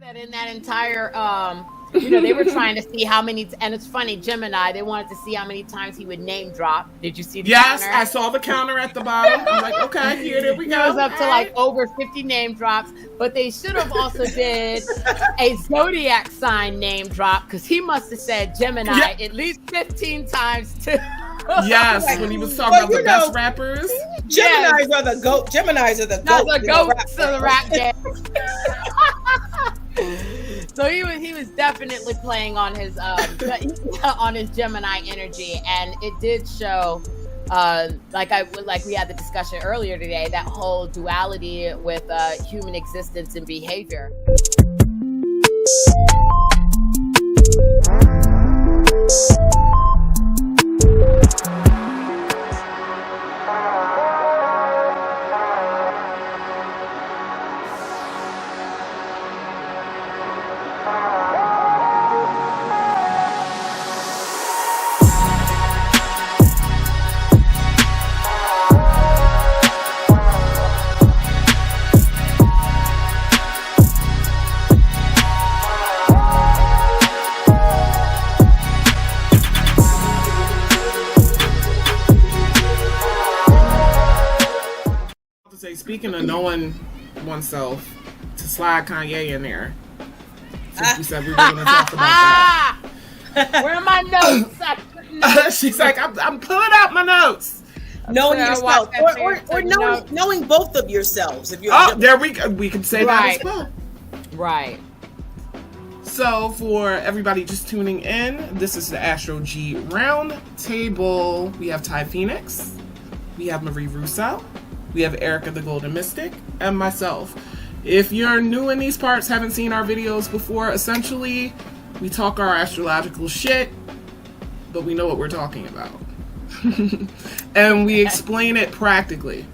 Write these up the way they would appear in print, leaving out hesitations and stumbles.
That in that entire, they were trying to see how many, and it's funny, Gemini, they wanted to see how many times he would name drop. Did you see the Yes, counter? I saw the counter at the bottom. I'm like, okay, here we go. It was up to like over 50 name drops, but they should have also did a zodiac sign name drop because he must have said Gemini at least 15 times too. Yes, when he was talking about the best rappers. Geminis are the goat. Geminis are the goats. The goats of the rap game. So he was definitely playing on his on his Gemini energy, and it did show, like we had the discussion earlier today, that whole duality with human existence and behavior. Speaking of knowing oneself, to slide Kanye in there, since we said we were going to talk about that. Where are my notes? She's like, I'm pulling out my notes. Knowing yourself, or knowing both of yourselves. If you're there we can say that as well. Right. So for everybody just tuning in, this is the Astrology Roundtable. We have Tiye Phoenix, we have Marie Rousseau, we have Urka the Golden Mystic, and myself. If you're new in these parts, haven't seen our videos before, essentially, we talk our astrological shit, but we know what we're talking about. And we explain it practically.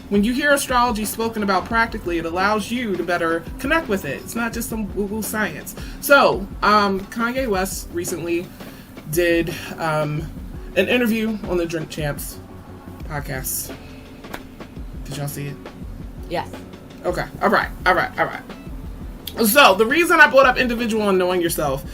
When you hear astrology spoken about practically, it allows you to better connect with it. It's not just some woo-woo science. So, Kanye West recently did an interview on the Drink Champs podcast. Did y'all see it? Yes. Okay. All right. So the reason I brought up individual and knowing yourself,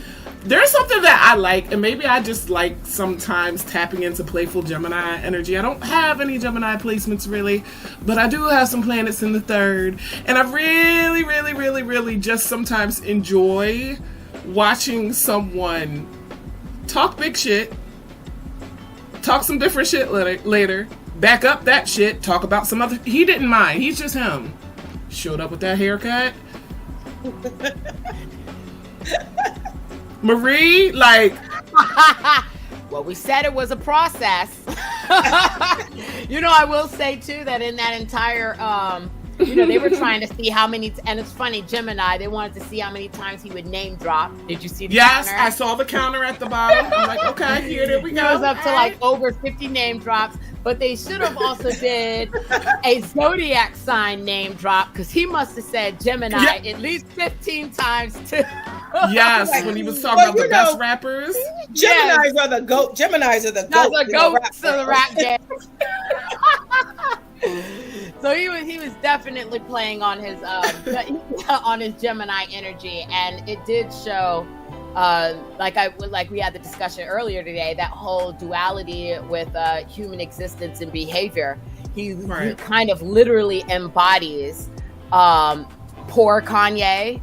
there's something that I like, and maybe I just like sometimes tapping into playful Gemini energy. I don't have any Gemini placements really, but I do have some planets in the third, and I really just sometimes enjoy watching someone talk big shit, talk some different shit later, back up that shit, talk about some other. He didn't mind. He's just him. Showed up with that haircut. Marie, like. Well, we said it was a process. I will say too that in that entire, they were trying to see how many, and it's funny, Gemini, they wanted to see how many times he would name drop. Did you see the counter? Yes, I saw the counter at the bottom. I'm like, okay, here we go. It was up to like over 50 name drops, but they should have also did a zodiac sign name drop because he must have said Gemini at least 15 times too. Yes, when he was talking about the best rappers. Geminis are the goat. Geminis are the goats. The goats of the rap game. So he was definitely playing on his Gemini energy, and it did show, like we had the discussion earlier today, that whole duality with human existence and behavior. He kind of literally embodies poor Kanye,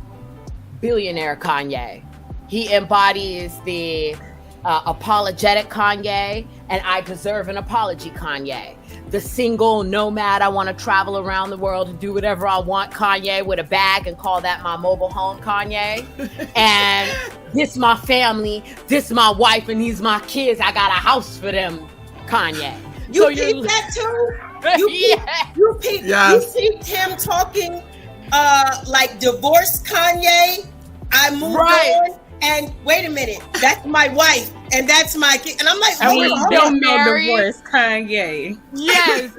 billionaire Kanye. He embodies the apologetic Kanye, and I deserve an apology Kanye. The single nomad, I want to travel around the world and do whatever I want Kanye with a bag and call that my mobile home Kanye. And this my family, this my wife, and these my kids. I got a house for them Kanye. You peeped that too? You peeped him talking like divorced Kanye. I moved on, and wait a minute, that's my wife, and that's my kid, and I'm like, divorced Kanye. Yes.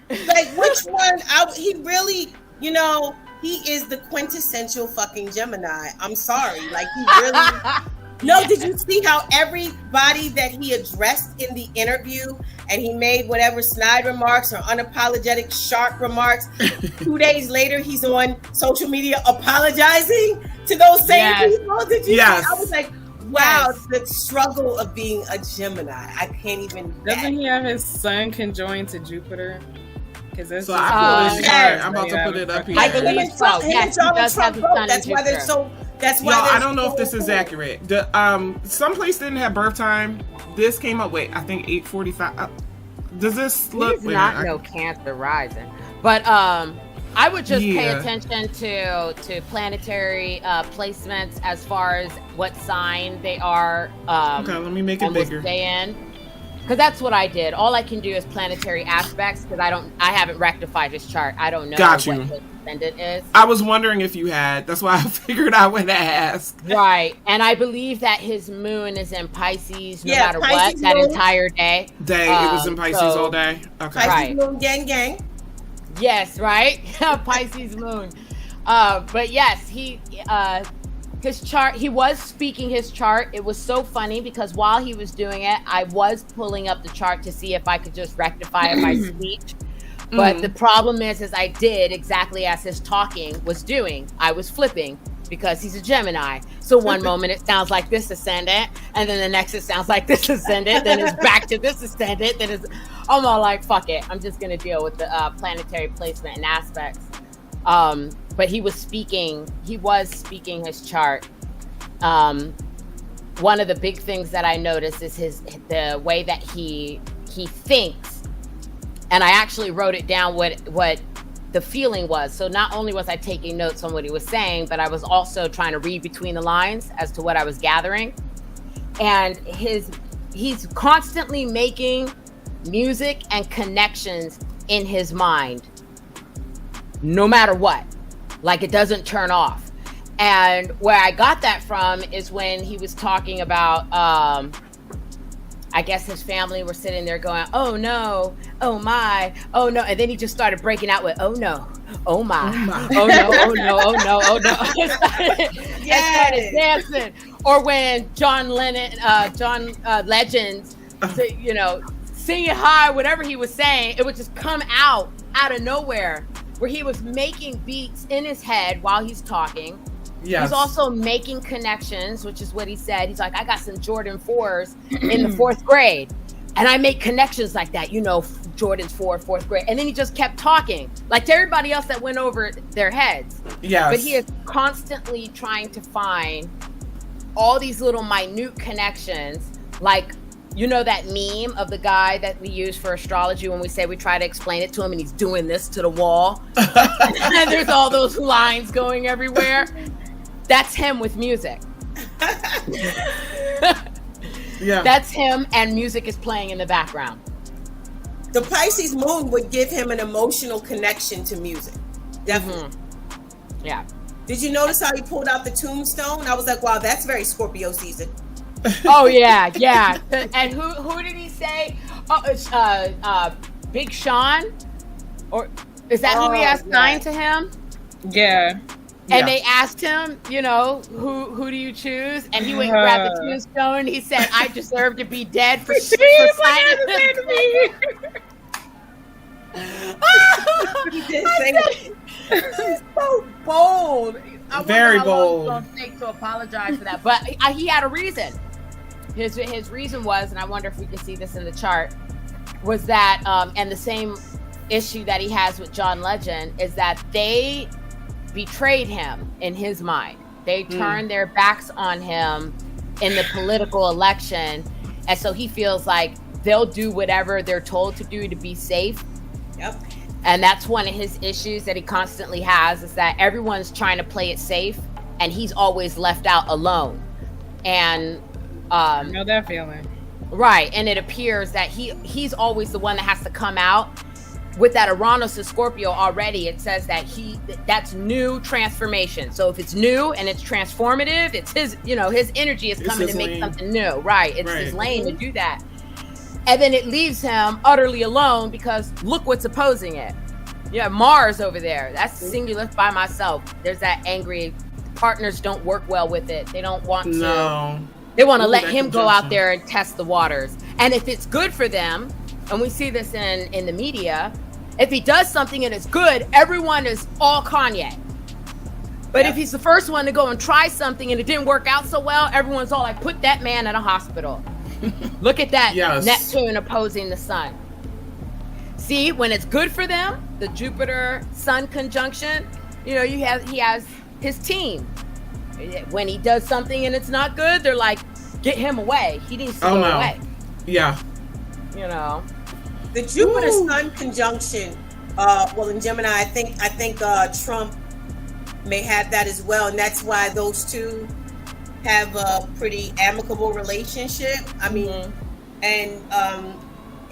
Like, which one? He really, he is the quintessential fucking Gemini. I'm sorry, like he really. No, did you see how everybody that he addressed in the interview, and he made whatever snide remarks or unapologetic sharp remarks, 2 days later he's on social media apologizing to those same people? Did you see? I was like, wow, the struggle of being a Gemini. I can't even. Doesn't he have his sun conjoined to Jupiter? So I'm about to put it up here. I believe so. Yes, he does have the sun. That's why they're so. That's why. I don't know if this is accurate. Someplace didn't have birth time. This came up. Wait, I think 8:45. Does this look? He's not no Cancer rising, but I would just pay attention to planetary placements as far as what sign they are. Okay, let me make it bigger. Stay in. Because that's what I did. All I can do is planetary aspects because I haven't rectified his chart. I don't know what his ascendant is. I was wondering if you had. That's why I figured I would ask. Right. And I believe that his moon is in Pisces no matter Pisces what, that entire day. It was in Pisces all day? Okay. Pisces moon, gang, gang. Yes, right? Pisces moon. But yes, his chart, he was speaking his chart. It was so funny because while he was doing it, I was pulling up the chart to see if I could just rectify my speech. But the problem is I did exactly as his talking was doing. I was flipping because he's a Gemini. So one moment it sounds like this ascendant, and then the next it sounds like this ascendant, then it's back to this ascendant, then I'm all like, fuck it. I'm just going to deal with the planetary placement and aspects. But he was speaking his chart. One of the big things that I noticed is the way that he thinks. And I actually wrote it down what the feeling was. So not only was I taking notes on what he was saying, but I was also trying to read between the lines as to what I was gathering. And he's constantly making music and connections in his mind, no matter what. Like it doesn't turn off. And where I got that from is when he was talking about, I guess his family were sitting there going, oh no, oh my, oh no. And then he just started breaking out with, oh no, oh my, oh no, oh no, oh no, oh no. And started dancing. Or when John Legend, singing high, whatever he was saying, it would just come out of nowhere. Where he was making beats in his head while he's talking. Yes. He's also making connections, which is what he said. He's like, I got some Jordan 4s in the 4th grade. And I make connections like that, Jordan's 4th grade. And then he just kept talking, like to everybody else that went over their heads. Yes. But he is constantly trying to find all these little minute connections, like, that meme of the guy that we use for astrology when we say we try to explain it to him and he's doing this to the wall. And there's all those lines going everywhere. That's him with music. Yeah. That's him, and music is playing in the background. The Pisces moon would give him an emotional connection to music. Definitely. Mm-hmm. Yeah. Did you notice how he pulled out the tombstone? I was like, wow, that's very Scorpio season. Oh yeah. And who did he say? Oh, it's Big Sean, or is that who he assigned to him? Yeah. And they asked him, who do you choose? And he went and grabbed the tombstone. And he said, "I deserve to be dead for signing me." He did say that. He's so bold. Very bold. Long it's gonna take to apologize for that, but he had a reason. His reason was, and I wonder if we can see this in the chart, was that, and the same issue that he has with John Legend is that they betrayed him in his mind. They turned their backs on him in the political election, and so he feels like they'll do whatever they're told to do to be safe. Yep. And that's one of his issues that he constantly has, is that everyone's trying to play it safe and he's always left out alone. And I know that feeling. Right. And it appears that he's always the one that has to come out. With that Uranus and Scorpio already, it says that that's new transformation. So if it's new and it's transformative, it's his energy is coming to make something new. Right. It's his lane to do that. And then it leaves him utterly alone because look what's opposing it. Yeah, Mars over there. That's singular by myself. There's that angry partners don't work well with it. They don't want to. No. They want to let him go out there and test the waters. And if it's good for them, and we see this in the media, if he does something and it's good, everyone is all Kanye. But if he's the first one to go and try something and it didn't work out so well, everyone's all like, put that man in a hospital. Look at that Neptune opposing the sun. See, when it's good for them, the Jupiter-Sun conjunction, he has his team. When he does something and it's not good, they're like, get him away. He needs to go away. Yeah. The Jupiter-Sun conjunction, in Gemini, I think Trump may have that as well, and that's why those two have a pretty amicable relationship. I mean, and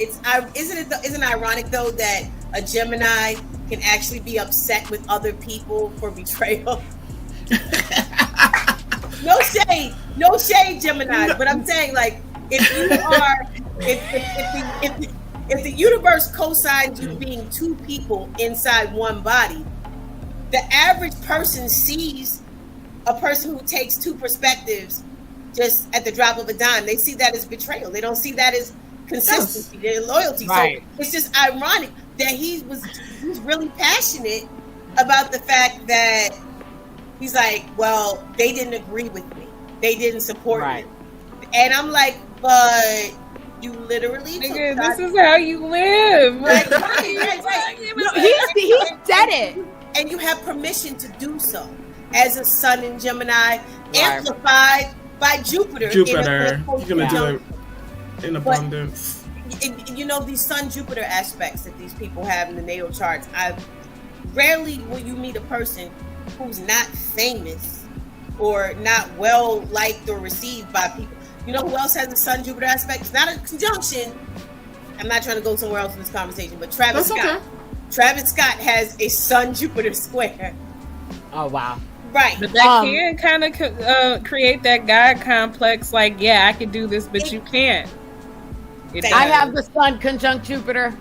isn't it ironic though that a Gemini can actually be upset with other people for betrayal? No shade, Gemini. But I'm saying, like, if the universe co-signs you being two people inside one body, the average person sees a person who takes two perspectives just at the drop of a dime. They see that as betrayal. They don't see that as consistency, their loyalty. Right. So it's just ironic that he's really passionate about the fact that he's like, well, they didn't agree with me. They didn't support me. And I'm like, but you literally this is how you live. Right. No, he said it. And you have permission to do so as a sun in Gemini, amplified by Jupiter. You're going to do it in abundance. But, these Sun-Jupiter aspects that these people have in the natal charts, rarely will you meet a person who's not famous or not well liked or received by people. You know who else has a Sun-Jupiter aspect? It's not a conjunction. I'm not trying to go somewhere else in this conversation, but Travis Scott. Okay. Travis Scott has a Sun-Jupiter square. Oh, wow. Right. But that can kind of create that God complex, like, I can do this, but you can't. I have the Sun conjunct Jupiter.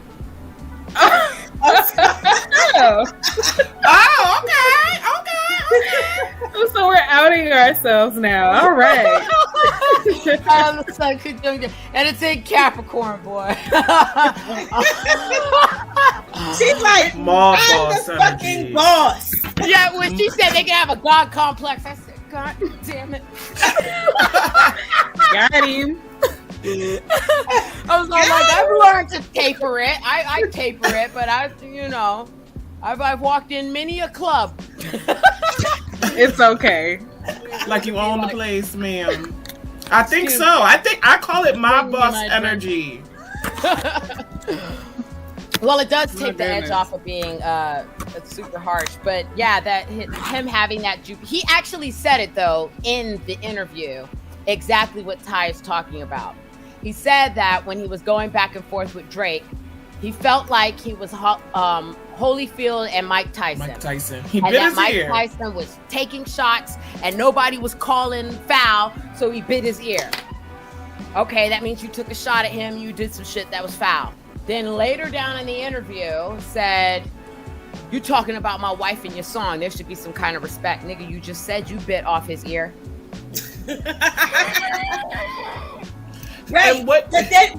So we're outing ourselves now. All right. The Sun conjunct, and it's in Capricorn, boy. She's like, I'm the fucking boss. Yeah, when she said they can have a God complex, I said, God damn it. Got him. I was like, I've learned to taper it. I taper it, but I've walked in many a club. It's okay. Like you own the place, ma'am. I think so. I call it my boss energy. Well, it does take the edge off of being super harsh, but that him having that he actually said it though in the interview, exactly what Ty is talking about. He said that when he was going back and forth with Drake, he felt like he was Holyfield and Mike Tyson. He bit his ear. Mike Tyson was taking shots and nobody was calling foul, so he bit his ear. Okay, that means you took a shot at him, you did some shit that was foul. Then later down in the interview said, you talking about my wife in your song, there should be some kind of respect. Nigga, you just said you bit off his ear. Right, but then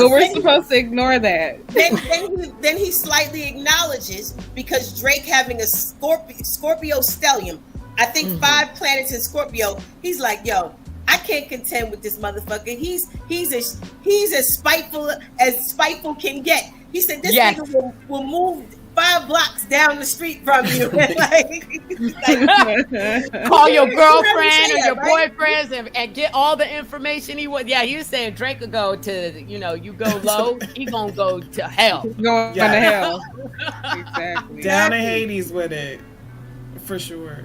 we're supposed to ignore that. Then he slightly acknowledges, because Drake having a Scorpio stellium, I think 5 planets in Scorpio. He's like, yo, I can't contend with this motherfucker. He's as spiteful can get. He said this nigga will move 5 blocks down the street from you. Call your girlfriend or your boyfriends and get all the information he wants. Yeah, he was saying Drake could go to, you go low, he gonna go to hell. Going to hell. Exactly. Down in Hades with it. For sure.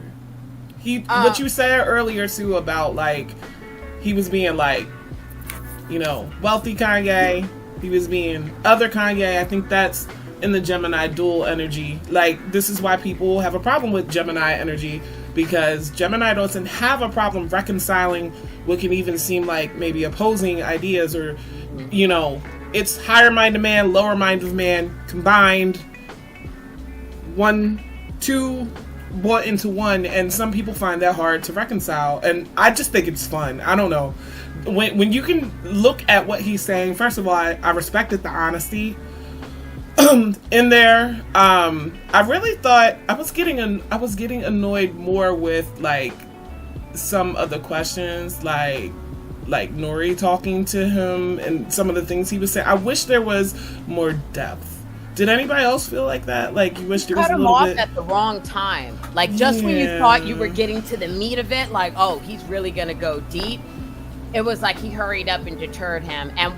What you said earlier too about like he was being like, wealthy Kanye, he was being other Kanye. I think that's in the Gemini dual energy. Like, this is why people have a problem with Gemini energy, because Gemini doesn't have a problem reconciling what can even seem like maybe opposing ideas, or it's higher minded man, lower minded man combined. 1, 2 brought into one, and some people find that hard to reconcile, and I just think it's fun. I don't know. When you can look at what he's saying, first of all, I respected the honesty in there. I really thought I was getting annoyed more with like some of the questions, like Nori talking to him and some of the things he was saying. I wish there was more depth. Did anybody else feel like that? Like you wish there was a little bit? Cut him off at the wrong time. Like just when you thought you were getting to the meat of it, like, oh, he's really gonna go deep. It was like he hurried up and deterred him, and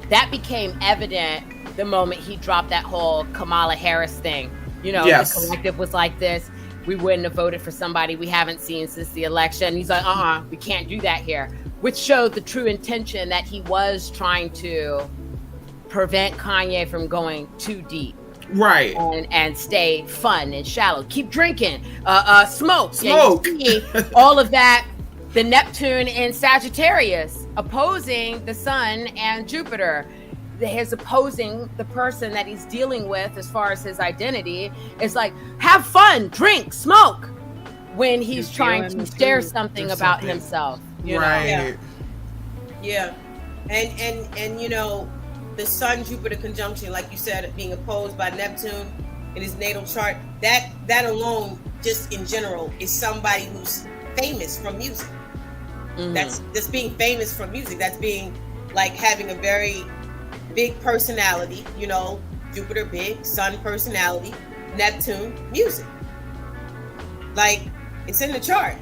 that became evident the moment he dropped that whole Kamala Harris thing. You know, the collective was like this. We wouldn't have voted for somebody we haven't seen since the election. He's like, we can't do that here, which showed the true intention that he was trying to prevent Kanye from going too deep. Right. And stay fun and shallow. Keep drinking. Smoke. All of that. The Neptune in Sagittarius opposing the Sun and Jupiter. His opposing the person that he's dealing with as far as his identity is like, have fun, drink, smoke, when he's trying to share something about himself. You know? Yeah. And you know, the Sun Jupiter conjunction, like you said, being opposed by Neptune in his natal chart, that alone, just in general, is somebody who's famous from music. That's being famous from music. That's being like having a very big personality, you know, Jupiter big, Sun personality, Neptune music. Like it's in the chart.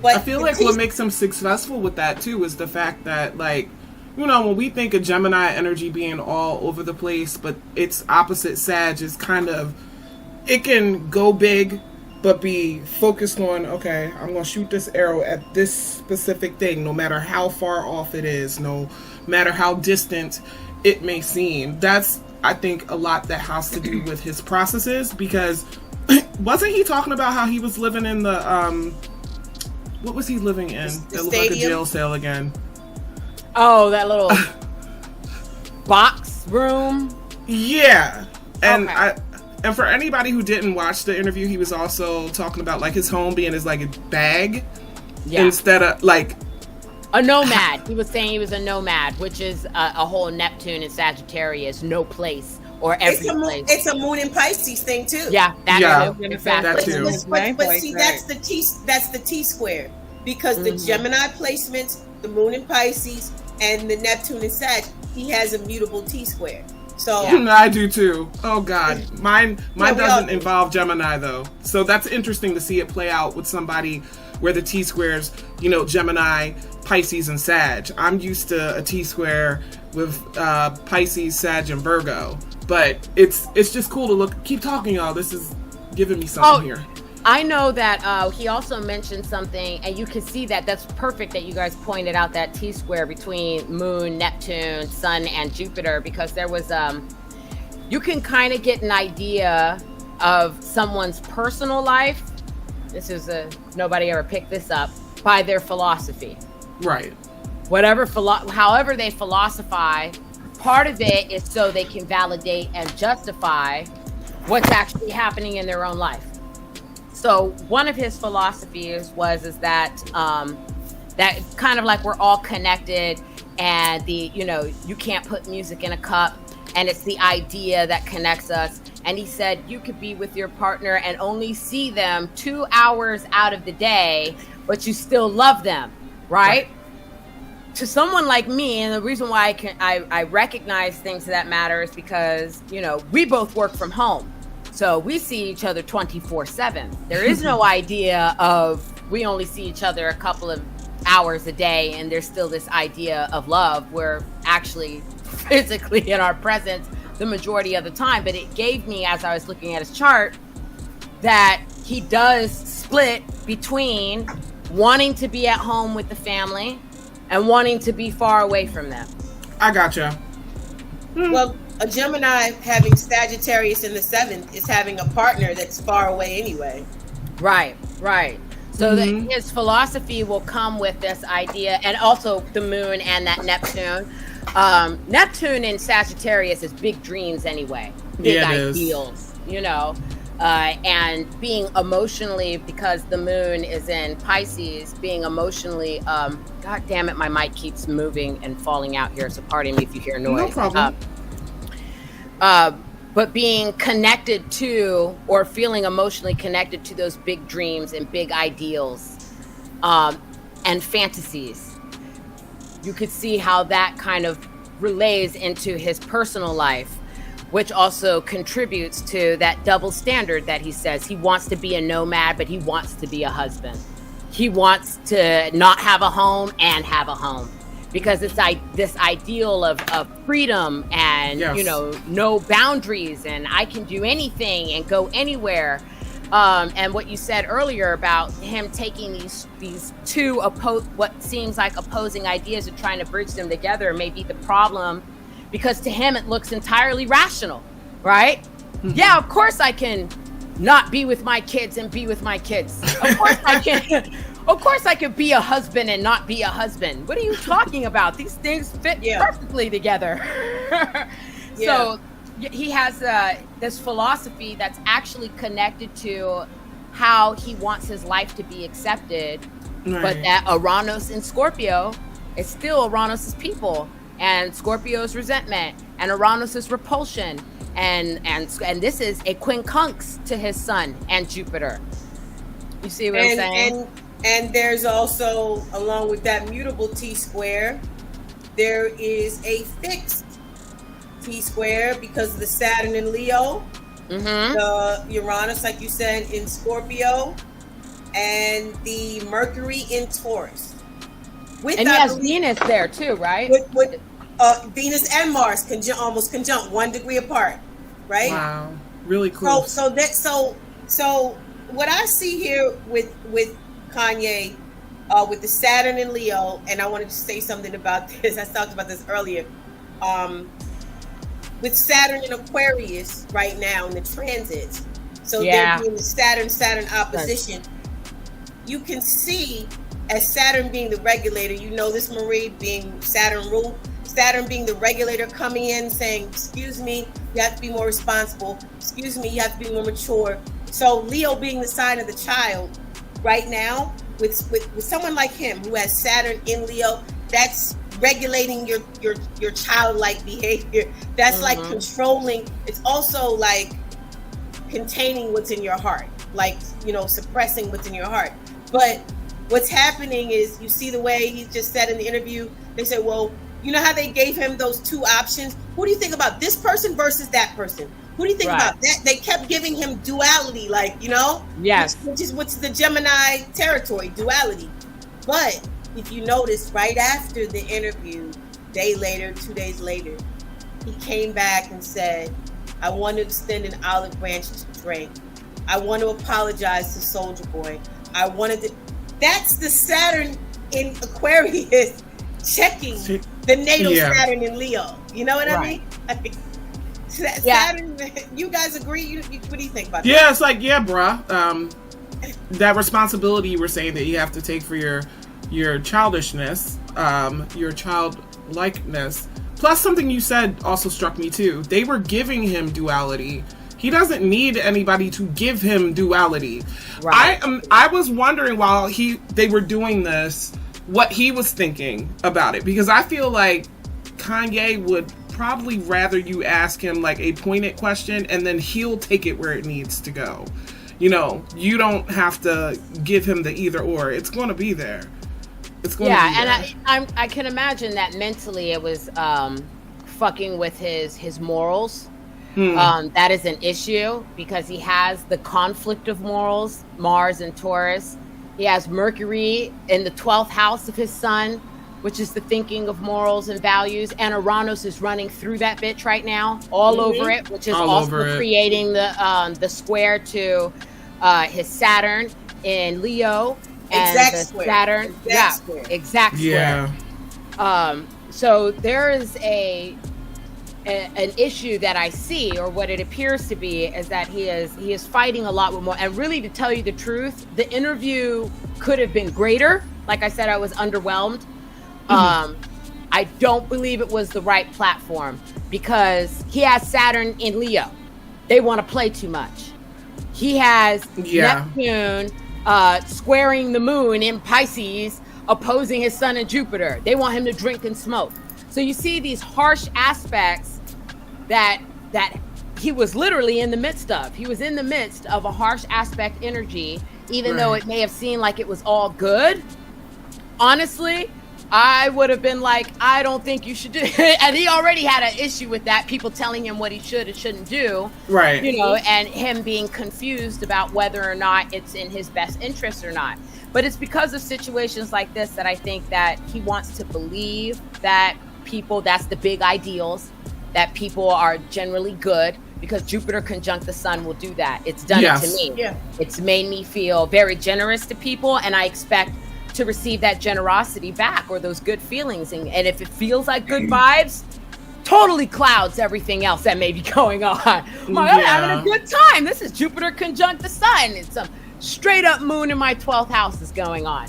But I feel like what makes him successful with that too is the fact that, like, you know, when we think of Gemini energy being all over the place, but its opposite Sag is kind of, it can go big but be focused on, okay, I'm going to shoot this arrow at this specific thing, no matter how far off it is, no matter how distant it may seem. That's, I think, a lot that has to do with his processes, because wasn't he talking about how he was living in the, what was he living in? That looked like a jail cell again. Oh, that little box room? Yeah. And And for anybody who didn't watch the interview, he was also talking about like his home being his like a bag instead of like a nomad. He was saying he was a nomad, which is a whole Neptune and Sagittarius, no place or every place. It's a moon in Pisces thing too. Yeah, exactly. That too. But see, that's the T squared, because the Gemini placements, the moon in Pisces, and the Neptune in Sag, he has a mutable T squared. So I do too. Oh God, mine doesn't involve Gemini though. So that's interesting to see it play out with somebody where the T squares, you know, Gemini, Pisces, and Sag. I'm used to a T square with Pisces, Sag, and Virgo. But it's just cool to keep talking, y'all. This is giving me something here. I know that he also mentioned something, and you can see that's perfect that you guys pointed out that T-square between Moon, Neptune, Sun, and Jupiter, because there was, you can kind of get an idea of someone's personal life. This is nobody ever picked this up, by their philosophy. Right. However they philosophize, part of it is so they can validate and justify what's actually happening in their own life. So one of his philosophies is that that kind of like we're all connected, and you can't put music in a cup, and it's the idea that connects us. And he said you could be with your partner and only see them 2 hours out of the day, but you still love them, right? To someone like me, and the reason why I recognize things that matter is because, we both work from home. So we see each other 24/7. There is no idea of we only see each other a couple of hours a day, and there's still this idea of love. We're actually physically in our presence the majority of the time. But it gave me, as I was looking at his chart, that he does split between wanting to be at home with the family and wanting to be far away from them. I gotcha. Well, a Gemini having Sagittarius in the 7th is having a partner that's far away anyway. Right. So that his philosophy will come with this idea, and also the moon and that Neptune. Neptune in Sagittarius is big dreams anyway. Big ideals. and being emotionally, because the moon is in Pisces, being emotionally, God damn it, my mic keeps moving and falling out here, so pardon me if you hear noise. No problem. But being connected to, or feeling emotionally connected to, those big dreams and big ideals and fantasies. You could see how that kind of relays into his personal life, which also contributes to that double standard that he says. He wants to be a nomad, but he wants to be a husband. He wants to not have a home and have a home, because it's this ideal of freedom and, no boundaries, and I can do anything and go anywhere. And what you said earlier about him taking these two what seems like opposing ideas and trying to bridge them together may be the problem, because to him it looks entirely rational, right? Mm-hmm. Yeah, of course I can not be with my kids and be with my kids. Of course I can. Of course I could be a husband and not be a husband. What are you talking about? These things fit perfectly together. So he has this philosophy that's actually connected to how he wants his life to be accepted, but that Uranus in Scorpio is still Uranus's people, and Scorpio's resentment, and Uranus's repulsion, and this is a quincunx to his sun and Jupiter. You see what I'm saying? And there's also, along with that mutable T-square, there is a fixed T-square because of the Saturn in Leo, the Uranus, like you said, in Scorpio, and the Mercury in Taurus. And he has Venus there too, right? With Venus and Mars almost conjunct, 1 degree apart, right? Wow, really cool. So what I see here with Kanye, with the Saturn in Leo, and I wanted to say something about this. I talked about this earlier. With Saturn in Aquarius right now in the transits, so they're doing the Saturn opposition. You can see, as Saturn being the regulator, this, Marie, being Saturn rule, Saturn being the regulator, coming in saying, excuse me, you have to be more responsible. Excuse me, you have to be more mature. So Leo being the sign of the child right now, with someone like him who has Saturn in Leo, that's regulating your childlike behavior. That's like controlling. It's also like containing what's in your heart, like, suppressing what's in your heart. But what's happening is, you see the way he just said in the interview, they said, well, you know how they gave him those two options? What do you think about this person versus that person? Who do you think about that? They kept giving him duality, yes, which is the Gemini territory, duality. But if you notice, right after the interview, 2 days later, he came back and said, I want to extend an olive branch to Drake. I want to apologize to Soulja Boy. That's the Saturn in Aquarius checking the natal Saturn in Leo. You know what I mean? Saturn, you guys agree? What do you think about that? Yeah, it's like, bruh. That responsibility you were saying that you have to take for your childishness, your childlikeness. Plus, something you said also struck me too. They were giving him duality. He doesn't need anybody to give him duality. Right. I was wondering while they were doing this, what he was thinking about it, because I feel like Kanye would probably rather you ask him like a pointed question, and then he'll take it where it needs to go. You don't have to give him the either or. It's going to be there. It's going to be there. And I can imagine that mentally it was fucking with his morals. That is an issue, because he has the conflict of morals, Mars and Taurus. He has Mercury in the 12th house of his sun, which is the thinking of morals and values. And Uranus is running through that bitch right now, all over it, which is also creating the square to his Saturn in Leo. And exact the square. Saturn. Exact square. So there is an issue that I see, or what it appears to be, is that he is fighting a lot with more. And really, to tell you the truth, the interview could have been greater. Like I said, I was underwhelmed. I don't believe it was the right platform, because he has Saturn in Leo. they want to play too much. He has Neptune squaring the moon in Pisces, opposing his sun and Jupiter. They want him to drink and smoke. So you see these harsh aspects that he was literally in the midst of. He was in the midst of a harsh aspect energy, even though it may have seemed like it was all good. Honestly, I would have been like, I don't think you should do it. And he already had an issue with that, people telling him what he should and shouldn't do. Right. You know, and him being confused about whether or not it's in his best interest or not. But it's because of situations like this that I think that he wants to believe that people, that's the big ideals, that people are generally good, because Jupiter conjunct the sun will do that. It's done it to me. Yeah. It's made me feel very generous to people, and I expect to receive that generosity back, or those good feelings. And if it feels like good vibes, totally clouds everything else that may be going on. I'm having a good time. This is Jupiter conjunct the sun. It's a straight up moon in my 12th house is going on.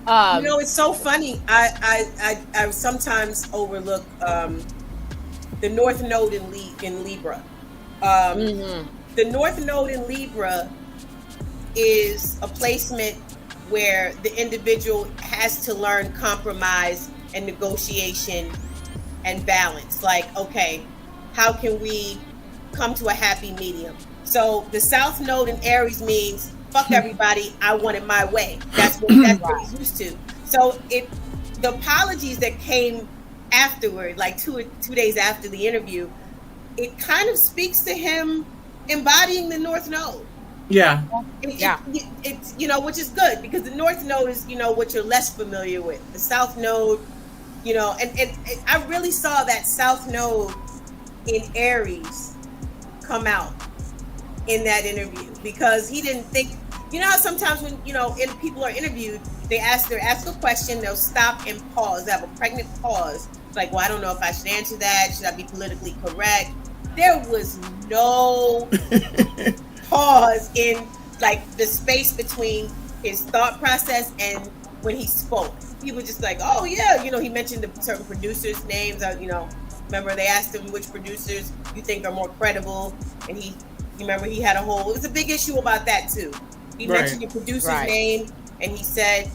You know, it's so funny. I sometimes overlook the North Node in Libra. The North Node in Libra is a placement where the individual has to learn compromise and negotiation and balance. Like, okay, how can we come to a happy medium? So the South Node in Aries means, fuck everybody, I want it my way. That's what he's used to. So the apologies that came afterward, like two days after the interview, it kind of speaks to him embodying the North Node. Yeah. It's, you know, which is good, because the North Node is, you know, what you're less familiar with. The South Node, you know, and I really saw that South Node in Aries come out in that interview, because he didn't think, you know how sometimes when, you know, people are interviewed, they're asked a question, they'll stop and pause. They have a pregnant pause. It's like, well, I don't know if I should answer that. Should I be politically correct? There was no pause in like the space between his thought process and when he spoke. He was just like, oh yeah, you know, he mentioned the certain producers' names. You know, remember they asked him which producers you think are more credible, and he had a whole, it was a big issue about that too. He mentioned the producer's name, and he said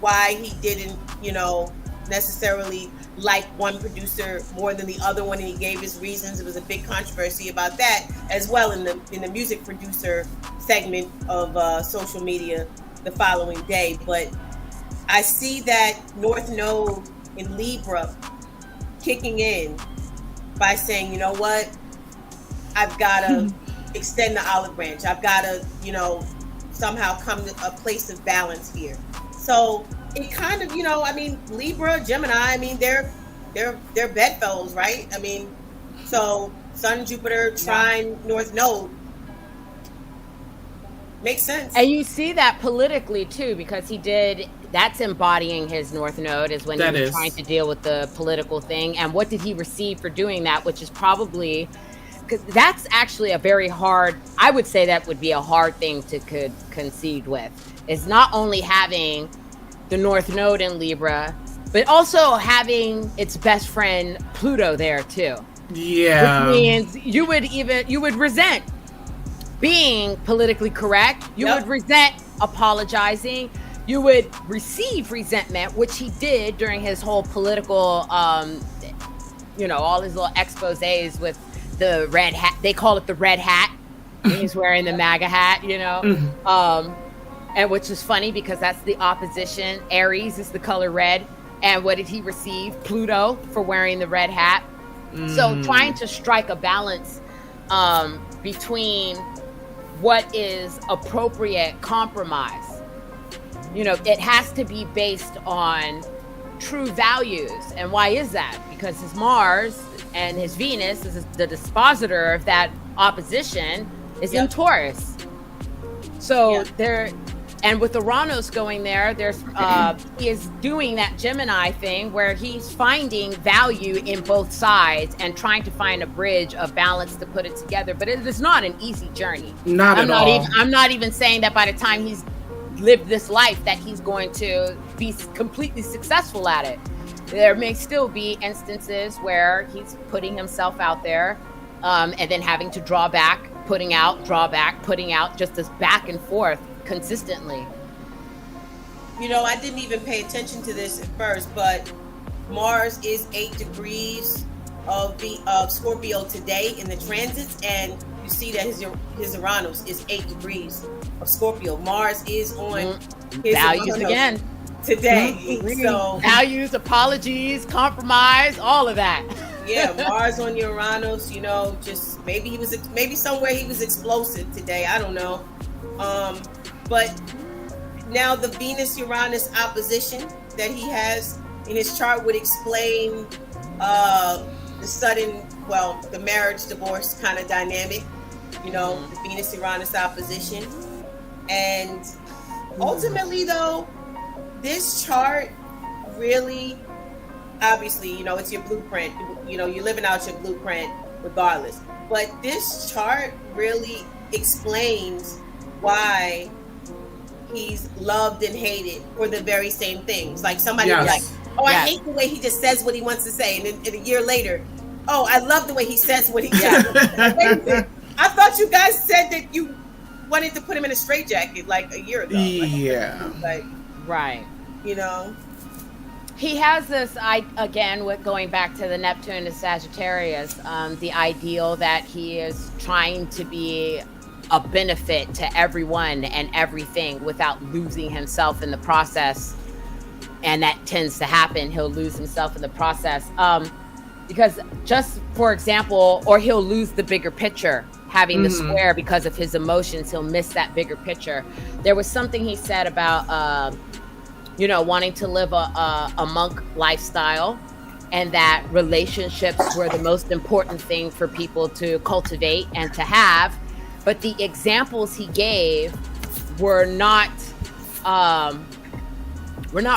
why he didn't, you know, necessarily like one producer more than the other one, and he gave his reasons. It was a big controversy about that as well in the music producer segment of social media the following day. But I see that North Node in Libra kicking in by saying, you know what, I've got to extend the olive branch. I've got to, you know, somehow come to a place of balance here. So it kind of, you know, I mean, Libra, Gemini, I mean, they're bedfellows, right? I mean, so Sun, Jupiter, trine, North Node. Makes sense. And you see that politically too, because that's embodying his North Node, is when he was trying to deal with the political thing. And what did he receive for doing that? Which is probably, because that's actually a very hard, I would say that would be a hard thing to concede with, is not only having the North Node in Libra, but also having its best friend Pluto there too. Yeah. Which means you would resent being politically correct. You would resent apologizing. You would receive resentment, which he did during his whole political, you know, all his little exposés with the red hat. They call it the red hat. He's wearing the MAGA hat, you know. And which is funny because that's the opposition. Aries is the color red. And what did he receive? Pluto for wearing the red hat. So trying to strike a balance between what is appropriate compromise. You know, it has to be based on true values. And why is that? Because his Mars and his Venus is the dispositor of that opposition is in Taurus. So and with Uranus going there, he is doing that Gemini thing where he's finding value in both sides and trying to find a bridge of balance to put it together. But it is not an easy journey. I'm not even saying that by the time he's lived this life that he's going to be completely successful at it. There may still be instances where he's putting himself out there and then having to draw back, putting out, draw back, putting out, just this back and forth consistently. You know, I didn't even pay attention to this at first, but Mars is 8 degrees of Scorpio today in the transits, and you see that his Uranus is 8 degrees of Scorpio. Mars is on his values Uranus again today. So values, apologies, compromise, all of that. Yeah, Mars on Uranus. You know, just maybe somewhere he was explosive today. I don't know. But now the Venus-Uranus opposition that he has in his chart would explain the sudden, the marriage divorce kind of dynamic, you know, the Venus-Uranus opposition. And ultimately, though, this chart really, obviously, you know, it's your blueprint. You know, you're living out your blueprint regardless. But this chart really explains why he's loved and hated for the very same things. Like somebody was like, I hate the way he just says what he wants to say. And then a year later, I love the way he says what he says. I thought you guys said that you wanted to put him in a straitjacket like a year ago. Right. You know? He has this, again, with going back to the Neptune and Sagittarius, the ideal that he is trying to be a benefit to everyone and everything without losing himself in the process. And that tends to happen. He'll lose himself in the process. Because just for example, or he'll lose the bigger picture, having the square because of his emotions, he'll miss that bigger picture. There was something he said about, you know, wanting to live a monk lifestyle, and that relationships were the most important thing for people to cultivate and to have. But the examples he gave were not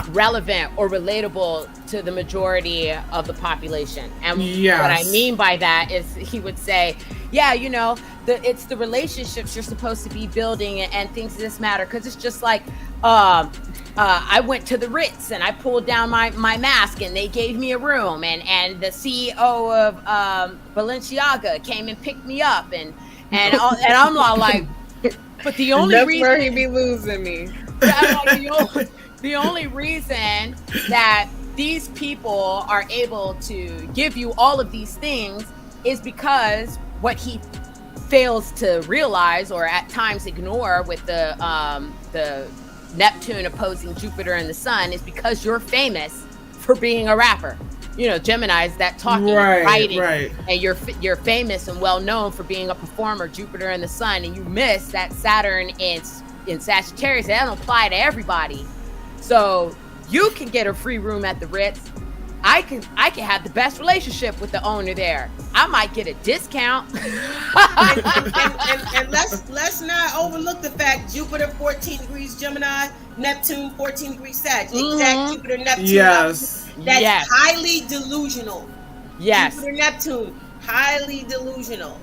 relevant or relatable to the majority of the population. And what I mean by that is he would say, yeah, you know, it's the relationships you're supposed to be building and things of this matter. Because it's just like, I went to the Ritz and I pulled down my mask and they gave me a room. And the CEO of Balenciaga came and picked me up. And I'm like, but the only that's reason... where he be losing me. The only reason that these people are able to give you all of these things is because what he fails to realize, or at times ignore, with the Neptune opposing Jupiter and the Sun, is because you're famous for being a rapper. You know, Gemini's that talking, writing, and you're famous and well known for being a performer, Jupiter and the Sun, and you miss that Saturn in Sagittarius. That don't apply to everybody. So you can get a free room at the Ritz. I can have the best relationship with the owner there. I might get a discount. and let's not overlook the fact Jupiter 14 degrees Gemini, Neptune 14 degrees Sag. Exact Jupiter Neptune. Yes. That's highly delusional. Yes. Jupiter Neptune, highly delusional.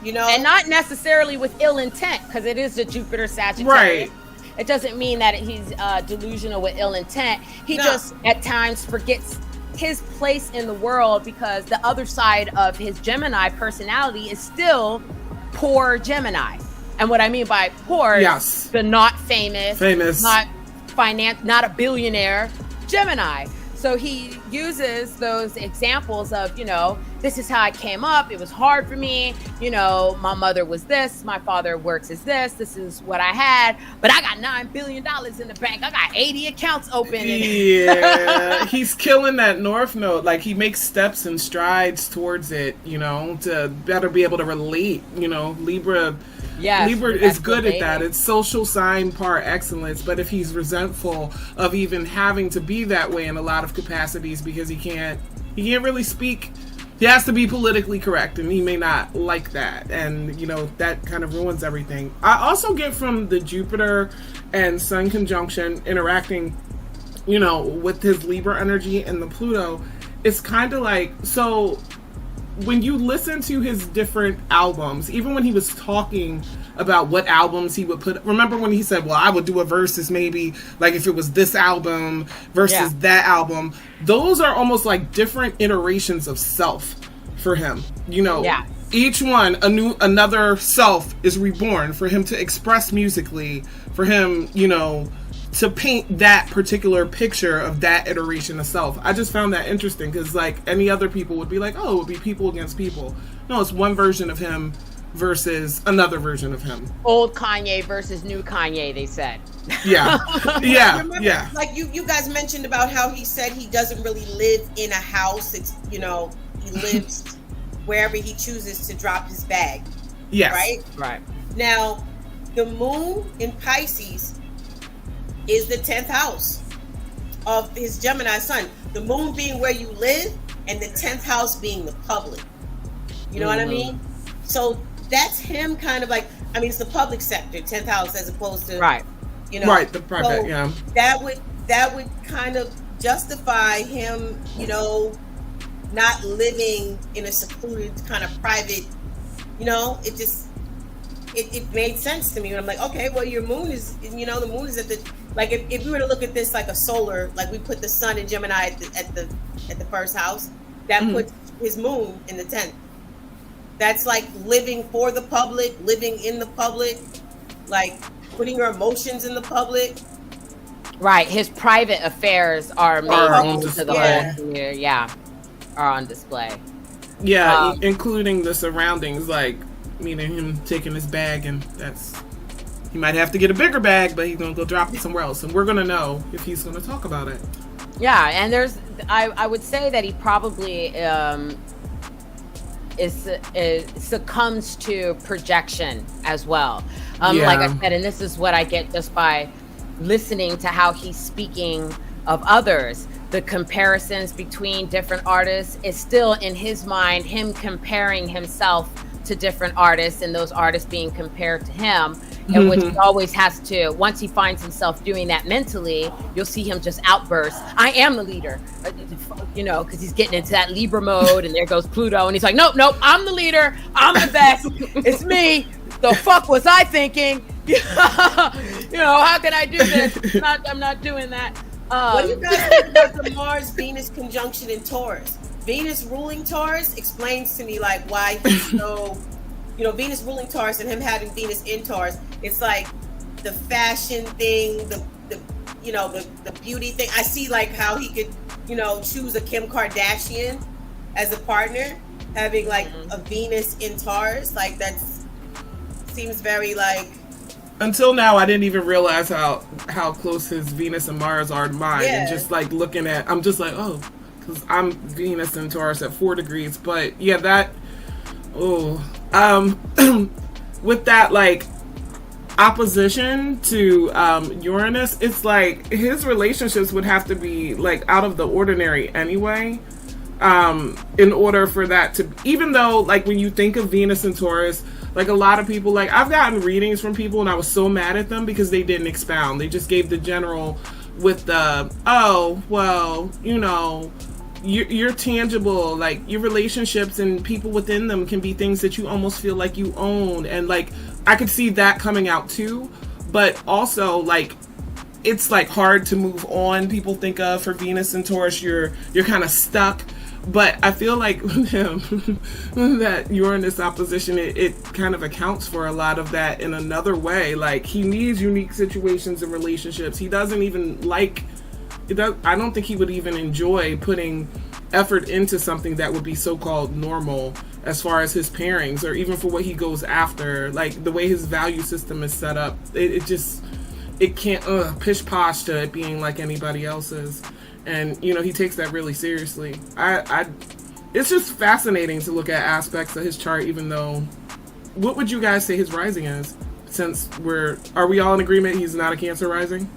You know, and not necessarily with ill intent, because it is the Jupiter Sagittarius. Right. It doesn't mean that he's delusional with ill intent. He just at times forgets his place in the world, because the other side of his Gemini personality is still poor Gemini. And what I mean by poor is the not famous, not a billionaire Gemini. So he uses those examples of, you know, this is how I came up. It was hard for me. You know, my mother was this. My father works as this. This is what I had. But I got $9 billion in the bank. I got 80 accounts open. Yeah, he's killing that North Node. Like, he makes steps and strides towards it, you know, to better be able to relate. You know, Libra is good at that. It's social sign par excellence. But if he's resentful of even having to be that way in a lot of capacities, because he can't really speak, he has to be politically correct, and he may not like that, and you know, that kind of ruins everything. I also get from the Jupiter and Sun conjunction interacting, you know, with his Libra energy and the Pluto, it's kind of like, so when you listen to his different albums, even when he was talking about what albums he would put, remember when he said, well, I would do a versus maybe like if it was this album versus that album, those are almost like different iterations of self for him, you know. Each one, another self is reborn for him to express musically, for him, you know, to paint that particular picture of that iteration of self. I just found that interesting because, like, any other people would be like, oh, it would be people against people. No, it's one version of him versus another version of him. Old Kanye versus new Kanye, they said. Yeah. Remember, like you guys mentioned about how he said he doesn't really live in a house. It's, you know, he lives wherever he chooses to drop his bag. Yes. Right. Now, the moon in Pisces is the 10th house of his Gemini sun. The moon being where you live and the 10th house being the public. You know what I mean? So that's him kind of like, I mean, it's the public sector, 10th house, as opposed to, you know. Right, the private, so yeah. That would kind of justify him, you know, not living in a secluded kind of private, you know, it just, it made sense to me. And I'm like, okay, well, your moon is, you know, the moon is at the, like, if we were to look at this like a solar, like we put the sun in Gemini at the first house, that puts his moon in the 10th. That's like living for the public, living in the public, like putting your emotions in the public. Right. His private affairs are made on into the display. whole year. Yeah. Are on display. Yeah, including the surroundings, like meaning him taking his bag, and that's, he might have to get a bigger bag, but he's gonna go drop it somewhere else, and we're gonna know if he's gonna talk about it. Yeah, and there's, I would say that he probably succumbs to projection as well. Like I said, and this is what I get just by listening to how he's speaking of others. The comparisons between different artists is still in his mind, him comparing himself to different artists and those artists being compared to him. And which he always has to, once he finds himself doing that mentally, you'll see him just outburst, I am the leader, you know, because he's getting into that Libra mode, and there goes Pluto, and he's like, nope, I'm the leader, I'm the best, it's me, the fuck was I thinking? You know, how can I do this? I'm not doing that. What do you guys think about the Mars-Venus conjunction in Taurus? Venus ruling Taurus explains to me like why he's so, you know, Venus ruling Taurus and him having Venus in Taurus, it's like the fashion thing, the you know, the beauty thing. I see like how he could, you know, choose a Kim Kardashian as a partner, having like a Venus in Taurus, like that's seems very like. Until now, I didn't even realize how close his Venus and Mars are to mine, and just like looking at, I'm just like, oh, because I'm Venus and Taurus at 4 degrees, but yeah, that, with that like opposition to Uranus, it's like his relationships would have to be like out of the ordinary anyway, in order for that to, even though like when you think of Venus and Taurus, like a lot of people, like I've gotten readings from people and I was so mad at them because they didn't expound. They just gave the general with the, oh, well, you know, you're tangible, like your relationships and people within them can be things that you almost feel like you own. And like, I could see that coming out too, but also like, it's like hard to move on. People think of for Venus and Taurus, you're kind of stuck. But I feel like with him, that Uranus opposition, it kind of accounts for a lot of that in another way. Like he needs unique situations and relationships. He doesn't even like, I don't think he would even enjoy putting effort into something that would be so-called normal as far as his pairings or even for what he goes after. Like the way his value system is set up, it can't pish posh to it being like anybody else's. And, you know, he takes that really seriously. It's just fascinating to look at aspects of his chart, even though, what would you guys say his rising is? Since are we all in agreement he's not a Cancer rising?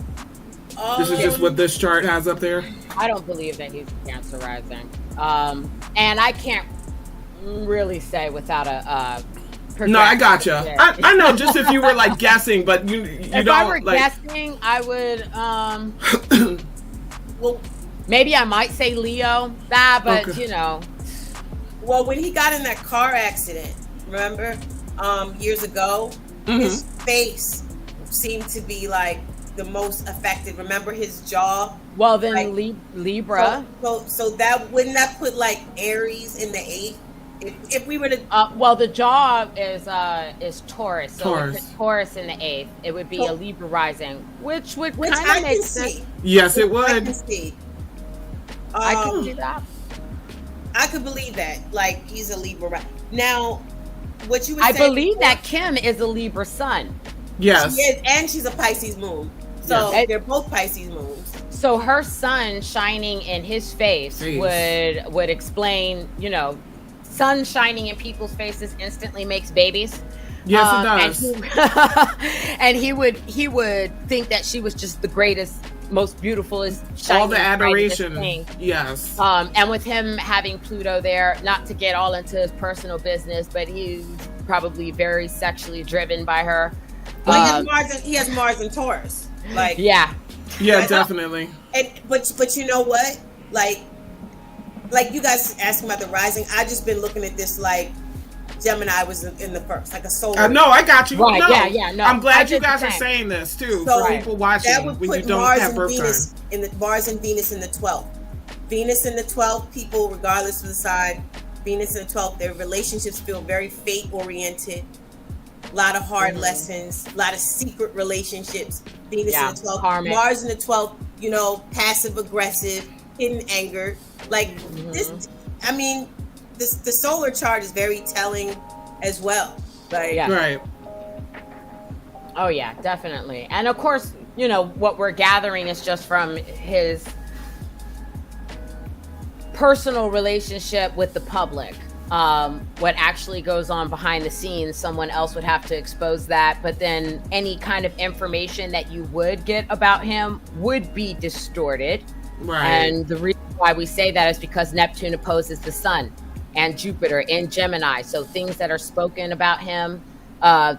This is just what this chart has up there? I don't believe that he's Cancer rising. And I can't really say without a no, I gotcha. I know, just if you were like guessing, but you if don't. If I were like, guessing, I would, well, maybe I might say Leo, but you know. Well, when he got in that car accident, remember, years ago, his face seemed to be like the most affected. Remember his jaw? Well, then like, Libra. So that wouldn't that put like Aries in the 8th? If we were to, well, the jaw is Taurus, so Taurus. It's Taurus in the 8th. It would be a Libra rising, which would which kind I of can make sense. see. Yes, it would. I can see. I can see that. I could believe that. Like, he's a Libra. Right now, what you were I saying believe before, that Kim is a Libra sun. Yes. she is, and she's a Pisces moon. So Yes. they're both Pisces moons. So her sun shining in his face would explain, sun shining in people's faces instantly makes babies. Yes, it does. And he would think that she was just the greatest, most beautiful, shiny, all the adoration. thing. Yes. And with him having Pluto there, not to get all into his personal business, but he's probably very sexually driven by her. Well, he has Mars and Taurus. Like, yeah, definitely. And but you know what? Like you guys asking about the rising. I just been looking at this like Gemini was in the first, like a solar. No, I got you. Right? No, No. I'm glad you guys are saying this too So, for people watching that would when put you don't Mars have and birth Venus time. Mars and Venus in the 12th. Venus in the 12th, people, regardless of the sign, Venus in the 12th, their relationships feel very fate oriented. A lot of hard lessons, a lot of secret relationships. Venus in the 12th, karmic. Mars in the 12th, passive aggressive, hidden anger. Like this, I mean, the solar chart is very telling as well. Like, Right. Oh yeah, definitely. And of course, what we're gathering is just from his personal relationship with the public. What actually goes on behind the scenes, someone else would have to expose that. But then any kind of information that you would get about him would be distorted. Right. And the reason why we say that is because Neptune opposes the Sun and Jupiter in Gemini. So things that are spoken about him,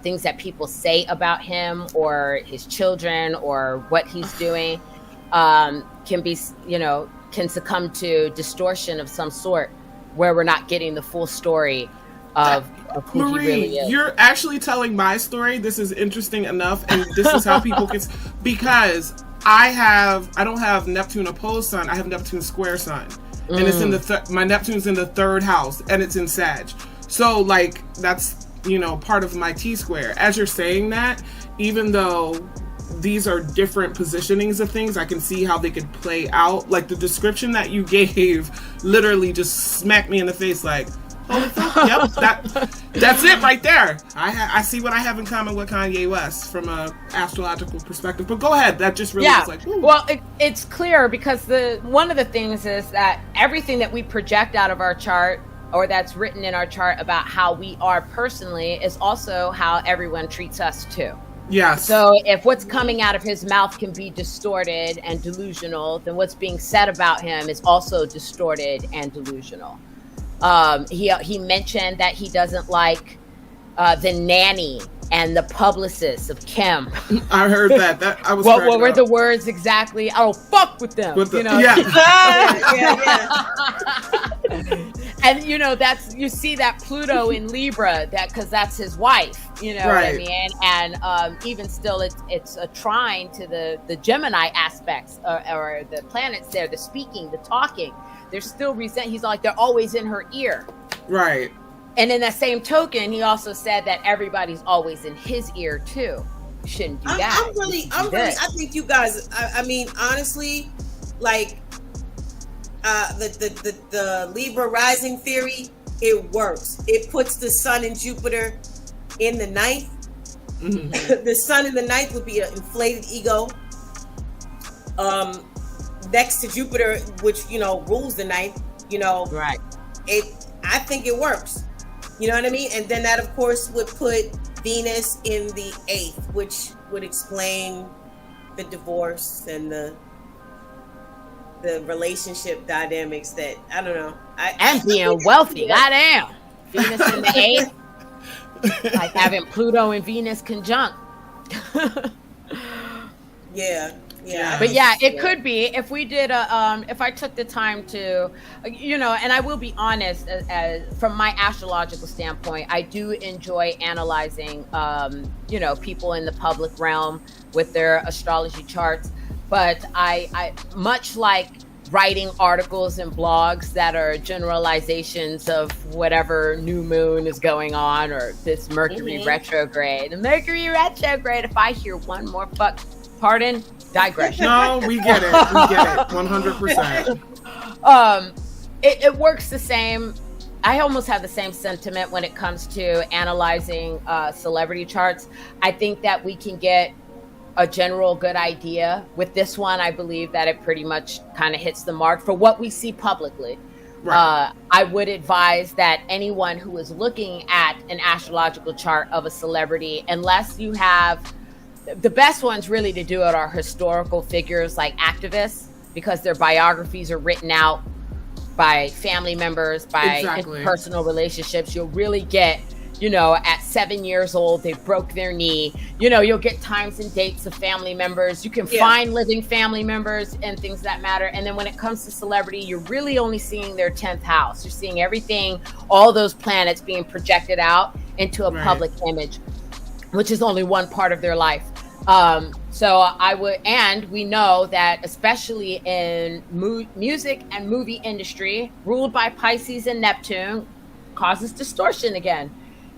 things that people say about him or his children or what he's doing, can be, can succumb to distortion of some sort, where we're not getting the full story of who Marie, he really is. You're actually telling my story. This is interesting enough, and this is how people can, because I don't have Neptune opposed sun. I have Neptune square sun, and it's in my Neptune's in the 3rd house, and it's in Sag. So like that's part of my T square. As you're saying that, even though these are different positionings of things, I can see how they could play out. Like the description that you gave literally just smacked me in the face like, holy fuck, yep, that's it right there. I see what I have in common with Kanye West from a astrological perspective. But go ahead, that just really was like, ooh. Well, it's clear because one of the things is that everything that we project out of our chart or that's written in our chart about how we are personally is also how everyone treats us too. Yes. So if what's coming out of his mouth can be distorted and delusional, then what's being said about him is also distorted and delusional. He mentioned that he doesn't like the nanny and the publicist of Kim. I heard that. I was. What were the words exactly? I don't fuck with them. And that's, you see that Pluto in Libra, because that's his wife. What I mean? And even still, it's a trine to the Gemini aspects or the planets there, the speaking, the talking. They're still he's like, they're always in her ear. Right. And in that same token, he also said that everybody's always in his ear too. You shouldn't do that. I think you guys, I mean, honestly, like the Libra rising theory, it works. It puts the Sun and Jupiter in the 9th. Mm-hmm. The Sun in the 9th would be an inflated ego. Next to Jupiter, which rules the 9th, right. I think it works. You know what I mean? And then that, of course, would put Venus in the 8th, which would explain the divorce and the relationship dynamics that, I don't know. And being wealthy. Goddamn. Venus in the 8th. Like having Pluto and Venus conjunct. Yeah. But yeah, it could be if we did if I took the time to, and I will be honest, from my astrological standpoint, I do enjoy analyzing, people in the public realm with their astrology charts. But I much like writing articles and blogs that are generalizations of whatever new moon is going on, or this Mercury retrograde. The Mercury retrograde, if I hear one more digression. No, we get it. We get it. 100%. It works the same. I almost have the same sentiment when it comes to analyzing celebrity charts. I think that we can get a general good idea. With this one, I believe that it pretty much kind of hits the mark for what we see publicly. Right. I would advise that anyone who is looking at an astrological chart of a celebrity, unless you have, the best ones really to do it are historical figures like activists, because their biographies are written out by family members, by interpersonal relationships. You'll really get, at 7 years old, they broke their knee. You'll get times and dates of family members. You can find living family members and things that matter. And then when it comes to celebrity, you're really only seeing their 10th house. You're seeing everything, all those planets being projected out into a public image, which is only one part of their life. So I would, and we know that especially in music and movie industry, ruled by Pisces and Neptune, causes distortion again.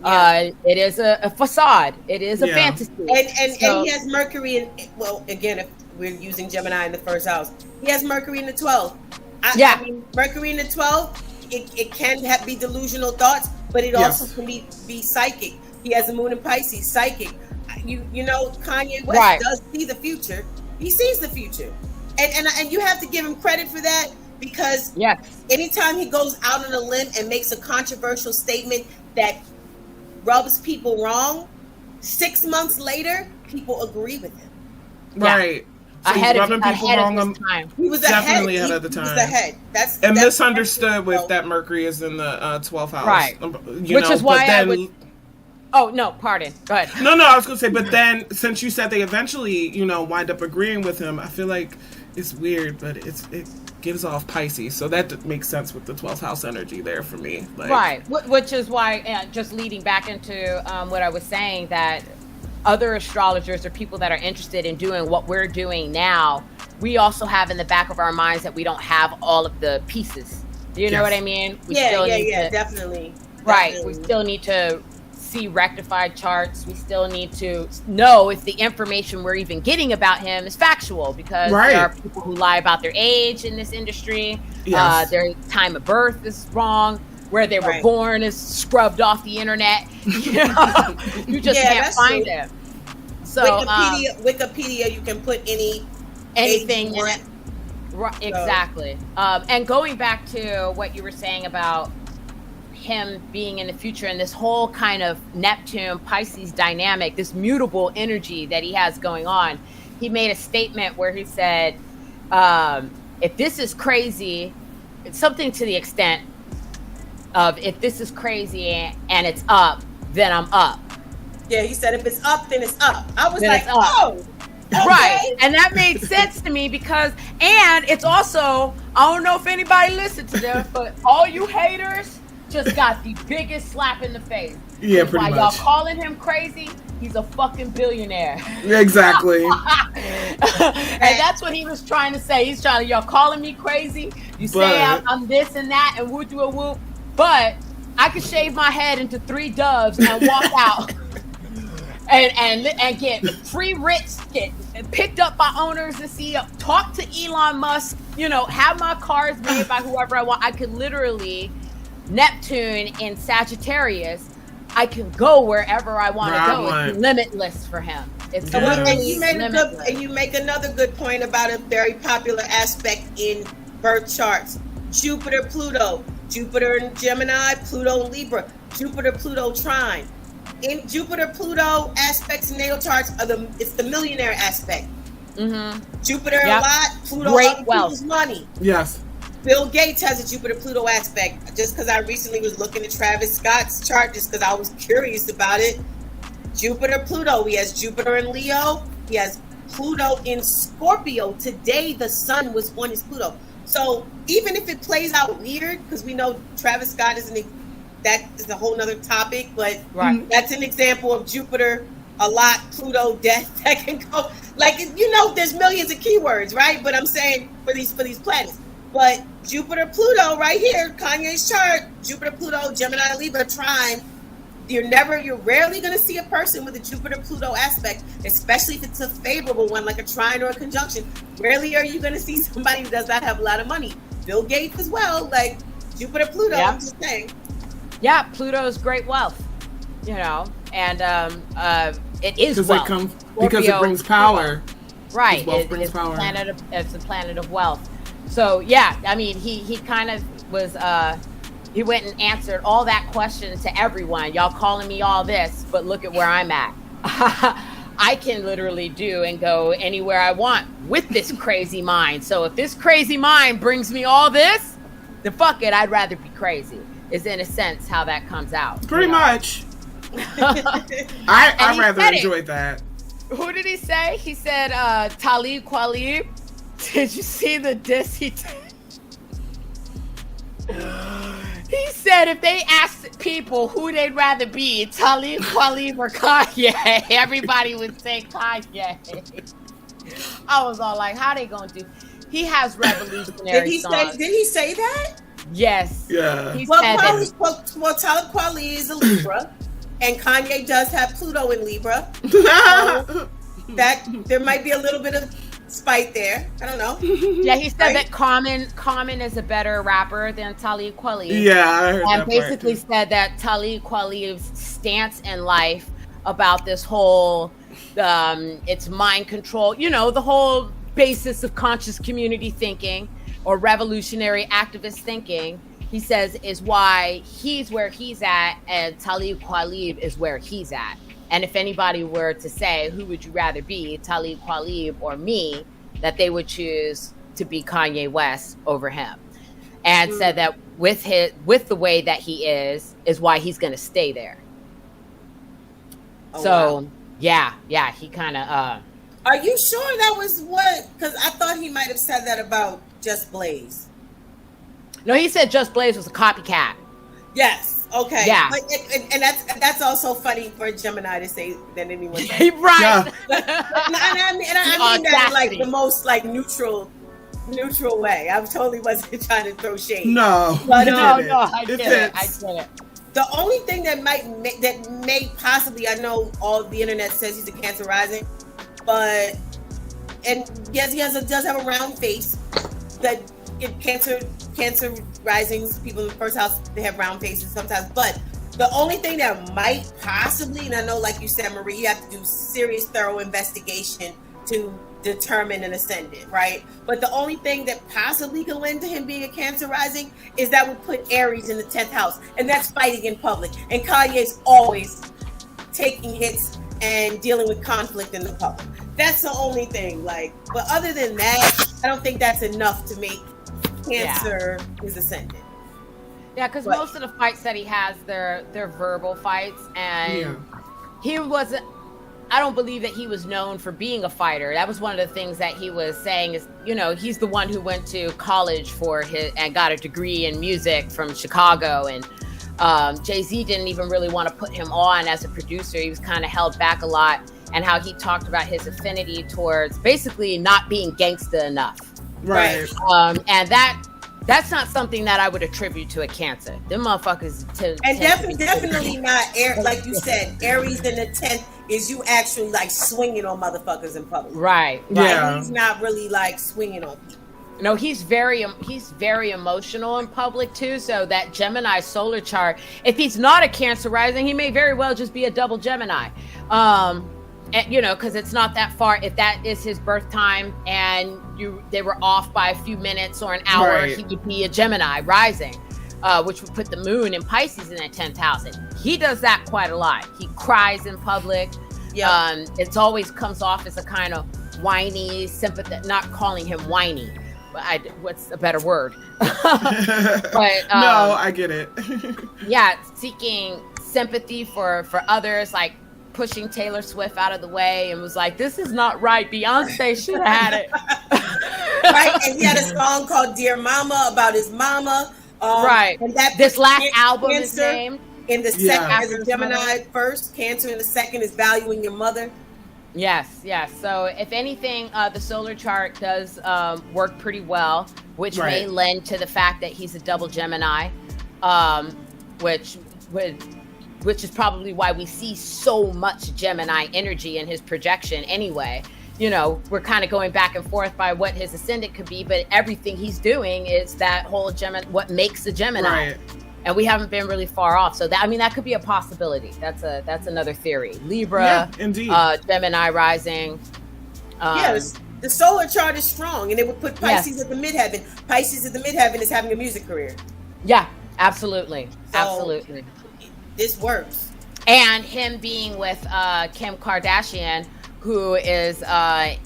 It is a facade. It is a fantasy. And he has Mercury in, again, if we're using Gemini in the first house, he has Mercury in the 12th. I mean, Mercury in the 12th, it can be delusional thoughts, but it also can be psychic. He has a moon in Pisces, psychic. Kanye West does see the future. He sees the future. And you have to give him credit for that, because anytime he goes out on a limb and makes a controversial statement that rubs people wrong, 6 months later, people agree with him. Right. So ahead of his time. He was definitely ahead of the time. He was ahead. That's misunderstood with that Mercury is in the 12th house. Right. Which is why I would... Oh, no, pardon. Go ahead. No, I was going to say, but then since you said they eventually, wind up agreeing with him, I feel like it's weird, but it gives off Pisces. So that makes sense with the 12th house energy there for me. Right. Which is why, just leading back into what I was saying, that other astrologers or people that are interested in doing what we're doing now, we also have in the back of our minds that we don't have all of the pieces. Do you know what I mean? Definitely. Right. We still need to see rectified charts. We still need to know if the information we're even getting about him is factual, because there are people who lie about their age in this industry. Their time of birth is wrong. Where they were born is scrubbed off the internet. You just can't find it. So Wikipedia, you can put anything in it. Right, exactly. And going back to what you were saying about him being in the future and this whole kind of Neptune Pisces dynamic, this mutable energy that he has going on, he made a statement where he said, if this is crazy, it's something to the extent of, if this is crazy and it's up, then I'm up. Yeah, he said if it's up, then it's up. I was like, oh, okay. Right. And that made sense to me, because, and it's also, I don't know if anybody listened to this, but all you haters just got the biggest slap in the face. Yeah, pretty much. Y'all calling him crazy, he's a fucking billionaire. Exactly. And that's what he was trying to say. He's trying to, y'all calling me crazy, you say I'm this and that and whoop do a whoop, but I could shave my head into 3 doves and walk out and get free writs, get picked up by owners and CEO, talk to Elon Musk, have my cars made by whoever I want. I could literally, Neptune in Sagittarius, I can go wherever I want to go. It's limitless for him. It's limitless. And you make another good point about a very popular aspect in birth charts. Jupiter, Pluto. Jupiter in Gemini, Pluto in Libra. Jupiter, Pluto trine. In Jupiter, Pluto aspects in natal charts it's the millionaire aspect. Mm-hmm. Jupiter a lot, Pluto great wealth, people's money. Yes. Bill Gates has a Jupiter-Pluto aspect. Just because I recently was looking at Travis Scott's chart, just because I was curious about it. Jupiter-Pluto. He has Jupiter in Leo. He has Pluto in Scorpio. Today, the sun was on his Pluto. So even if it plays out weird, because we know Travis Scott that is a whole nother topic, but that's an example of Jupiter, a lot, Pluto, death that can go. Like, there's millions of keywords, right? But I'm saying for these planets. But Jupiter, Pluto, right here, Kanye's chart, Jupiter, Pluto, Gemini, Libra, trine. You're rarely going to see a person with a Jupiter, Pluto aspect, especially if it's a favorable one, like a trine or a conjunction. Rarely are you going to see somebody who does not have a lot of money. Bill Gates as well, like Jupiter, Pluto, I'm just saying. Yeah, Pluto's great wealth, and it is wealth. Because it brings power. Right. Brings power. It's a planet of wealth. So, yeah, I mean, he kind of was, he went and answered all that questions to everyone. Y'all calling me all this, but look at where I'm at. I can literally do and go anywhere I want with this crazy mind. So if this crazy mind brings me all this, then fuck it, I'd rather be crazy, is in a sense how that comes out. Pretty much. I rather enjoyed that. Who did he say? He said, Talib Kweli. Did you see the diss he did? He said if they asked people who they'd rather be, Talib Kweli or Kanye, everybody would say Kanye. I was all like, how they gonna do? He has revolutionary songs. Did he say that? Yes. Yeah. Well, Talib Kweli is a Libra, and Kanye does have Pluto in Libra. So that there might be a little bit of spite there. I don't know. Yeah, he said that Common is a better rapper than Talib Kweli. Yeah, I heard and that basically said that Talib Kweli's stance in life about this whole it's mind control, the whole basis of conscious community thinking or revolutionary activist thinking, he says is why he's where he's at and Talib Kweli is where he's at. And if anybody were to say, who would you rather be, Talib Kweli or me, that they would choose to be Kanye West over him. And said that with the way that he is why he's going to stay there. Oh, so, wow. yeah, he kind of... Are you sure that was what... Because I thought he might have said that about Just Blaze. No, he said Just Blaze was a copycat. Yes. Okay. Yeah. But and that's also funny for a Gemini to say than anyone. Right. Yeah. I mean that in like the most like neutral way. I totally wasn't trying to throw shade. No. But, I get it. The only thing that may possibly, I know all the internet says he's a Cancer rising, but yes, he does have a round face. That Cancer risings, people in the first house, they have round faces sometimes. But the only thing that might possibly, and I know, like you said, Marie, you have to do serious, thorough investigation to determine an ascendant, right? But the only thing that possibly could lend to him being a Cancer rising is that would put Aries in the 10th house, and that's fighting in public. And Kanye's always taking hits and dealing with conflict in the public. That's the only thing. But other than that, I don't think that's enough to make Cancer his ascendant. Yeah, because most of the fights that he has, they're verbal fights, and he wasn't. I don't believe that he was known for being a fighter. That was one of the things that he was saying is, he's the one who went to college and got a degree in music from Chicago, and Jay-Z didn't even really want to put him on as a producer. He was kind of held back a lot, and how he talked about his affinity towards basically not being gangsta enough. Right. And that's not something that I would attribute to a Cancer. Them motherfuckers definitely not like you said, Aries in the 10th is you actually swinging on motherfuckers in public. Right. Yeah. He's not really swinging on people. No, he's very emotional in public too. So that Gemini solar chart, if he's not a Cancer rising, he may very well just be a double Gemini. Because it's not that far. If that is his birth time and they were off by a few minutes or an hour, he would be a Gemini rising, which would put the moon in Pisces in that 10th house. And he does that quite a lot. He cries in public. Yeah. It always comes off as a kind of whiny, sympathetic, not calling him whiny. What's a better word? But no, I get it. Seeking sympathy for others, pushing Taylor Swift out of the way, and was like, this is not right. Beyonce should have had it. Right. And he had a song called Dear Mama about his mama. Right. And that this last album is named. In the second, as a Gemini first, Cancer in the second is valuing your mother. Yes. So if anything, the solar chart does work pretty well which may lend to the fact that he's a double Gemini, which is probably why we see so much Gemini energy in his projection anyway. You know, we're kind of going back and forth by what his ascendant could be, but everything he's doing is that whole Gemini, what makes a Gemini. Right. And we haven't been really far off. So that, I mean, that could be a possibility. That's another theory. Libra, indeed. Gemini rising. Yes, the solar chart is strong, and it would put Pisces at the midheaven. Pisces at the midheaven is having a music career. Yeah, absolutely. So, absolutely. This works. And him being with Kim Kardashian, who is a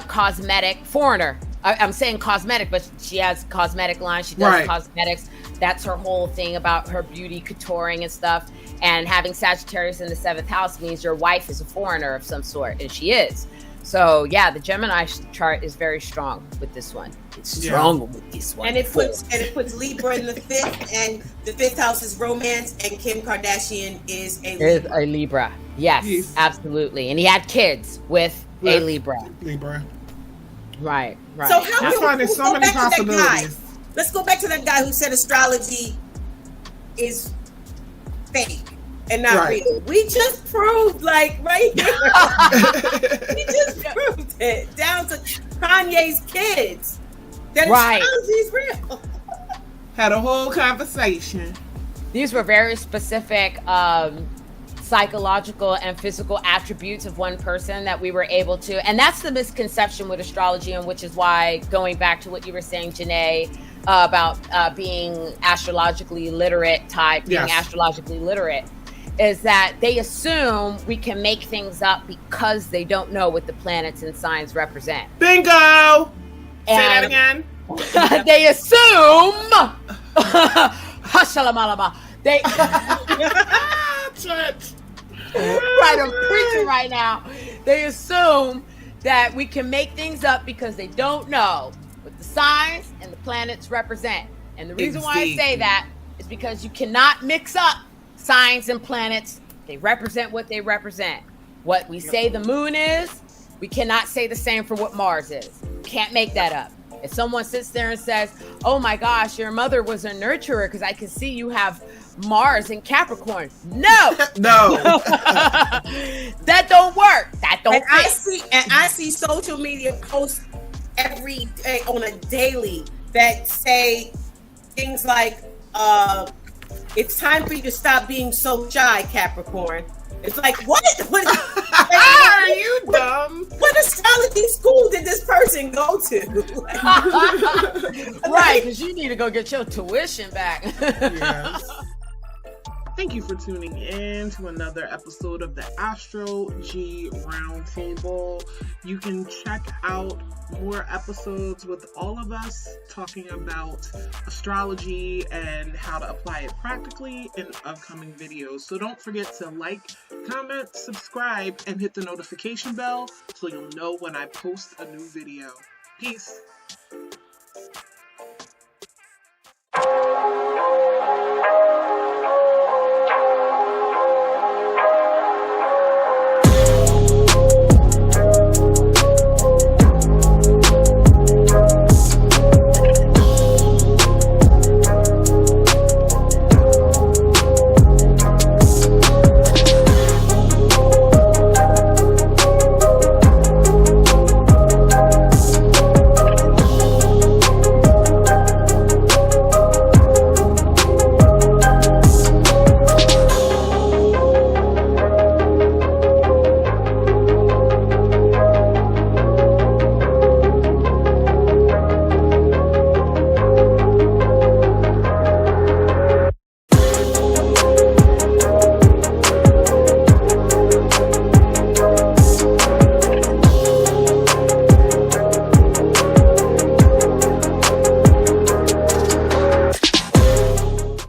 cosmetic foreigner. I'm saying cosmetic, but she has cosmetic lines. She does cosmetics. That's her whole thing about her beauty coutouring and stuff. And having Sagittarius in the 7th house means your wife is a foreigner of some sort, and she is. So yeah, the Gemini chart is very strong with this one. It's strong with this one. And it puts Libra in the 5th, and the 5th house is romance, and Kim Kardashian is a Libra. Yes, absolutely. And he had kids with a Libra. Right. So how can we so many possibilities? Let's go back to that guy who said astrology is fake and not real. We just proved, like, right here. We just proved it down to Kanye's kids that astrology is real. Had a whole conversation. These were very specific psychological and physical attributes of one person that we were able to, and that's the misconception with astrology, and which is why, going back to what you were saying, Janae, about being astrologically literate, astrologically literate, is that they assume we can make things up because they don't know what the planets and signs represent. Bingo! Say that again. They assume they right, I'm preaching right now. They assume that we can make things up because they don't know what the signs and the planets represent. And the reason why I say that is because you cannot mix up signs and planets. They represent what they represent. What we say the moon is, we cannot say the same for what Mars is. Can't make that up. If someone sits there and says, oh my gosh, your mother was a nurturer because I can see you have Mars in Capricorn. No. That don't work. That don't fit. I see social media posts every day on a daily that say things like, it's time for you to stop being so shy, Capricorn. It's like, what? Are you dumb? What astrology school did this person go to? Right, because you need to go get your tuition back. Yes. Thank you for tuning in to another episode of the Astrology Roundtable. You can check out more episodes with all of us talking about astrology and how to apply it practically in upcoming videos. So don't forget to like, comment, subscribe, and hit the notification bell so you'll know when I post a new video. Peace.